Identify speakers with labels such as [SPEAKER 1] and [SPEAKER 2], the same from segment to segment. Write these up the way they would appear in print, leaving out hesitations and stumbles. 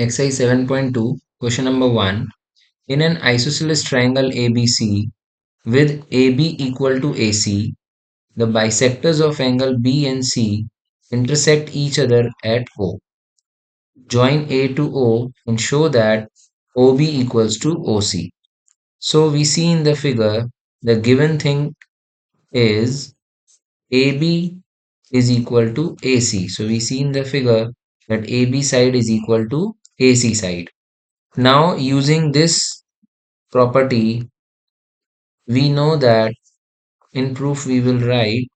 [SPEAKER 1] Exercise 7.2, question number 1. In an isosceles triangle ABC with AB equal to AC, the bisectors of angle B and C intersect each other at O. Join A to O and show that OB equals to OC. So we see in the figure the given thing is AB is equal to AC. So we see in the figure that AB side is equal to AC side. Now using this property, we know that in proof we will write,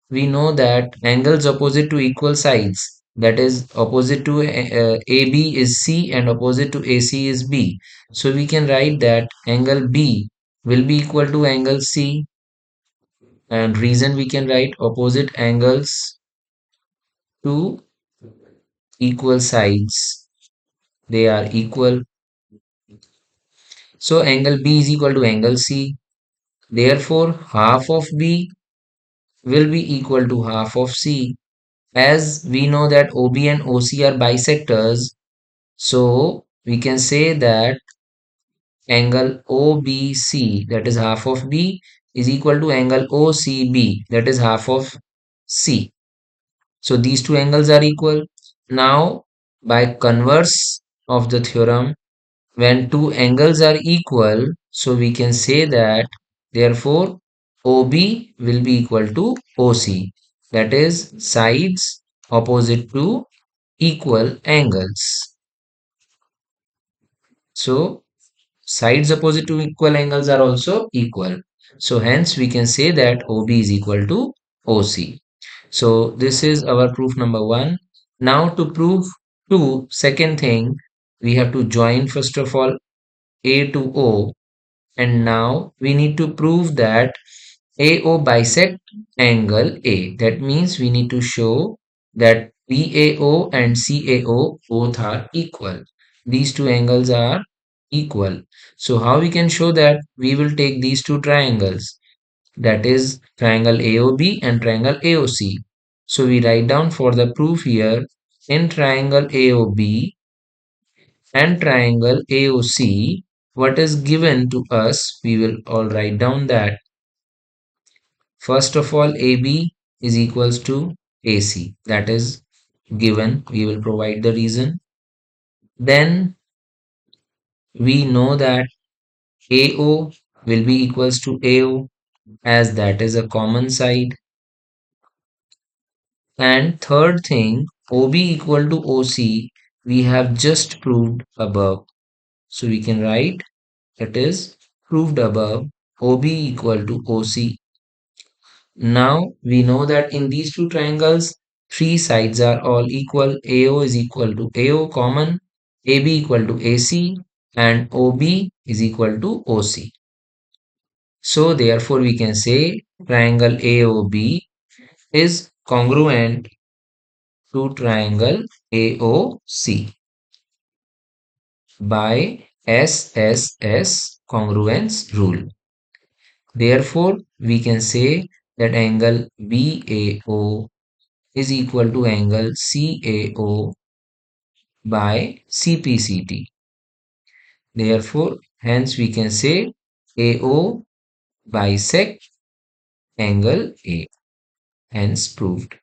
[SPEAKER 1] we know that angles opposite to equal sides, that is opposite to AB is C and opposite to AC is B. So we can write that angle B will be equal to angle C, and reason we can write opposite angles to equal sides, they are equal. So angle B is equal to angle C. Therefore, half of B will be equal to half of C. As we know that OB and OC are bisectors, so we can say that angle OBC, that is half of B, is equal to angle OCB, that is half of C. So these two angles are equal. Now, by converse of the theorem, when two angles are equal, so we can say that therefore OB will be equal to OC, that is sides opposite to equal angles. So sides opposite to equal angles are also equal. So hence we can say that OB is equal to OC. So this is our proof number 1. Now to prove two, second thing, we have to join first of all A to O, and now we need to prove that AO bisect angle A. That means we need to show that BAO and CAO both are equal. These two angles are equal. So how we can show that? We will take these two triangles, that is triangle AOB and triangle AOC. So we write down for the proof here, in triangle AOB and triangle AOC, what is given to us, we will all write down that. First of all, AB is equals to AC. That is given. We will provide the reason. Then we know that AO will be equals to AO, as that is a common side. And third thing, OB equal to OC, we have just proved above. So we can write it is proved above, OB equal to OC. Now we know that in these two triangles, three sides are all equal. AO is equal to AO common, AB equal to AC, and OB is equal to OC. So therefore we can say triangle AOB is congruent to triangle AOC by SSS congruence rule. Therefore, we can say that angle BAO is equal to angle CAO by CPCT. Therefore, hence we can say AO bisect angle A. Hence proved.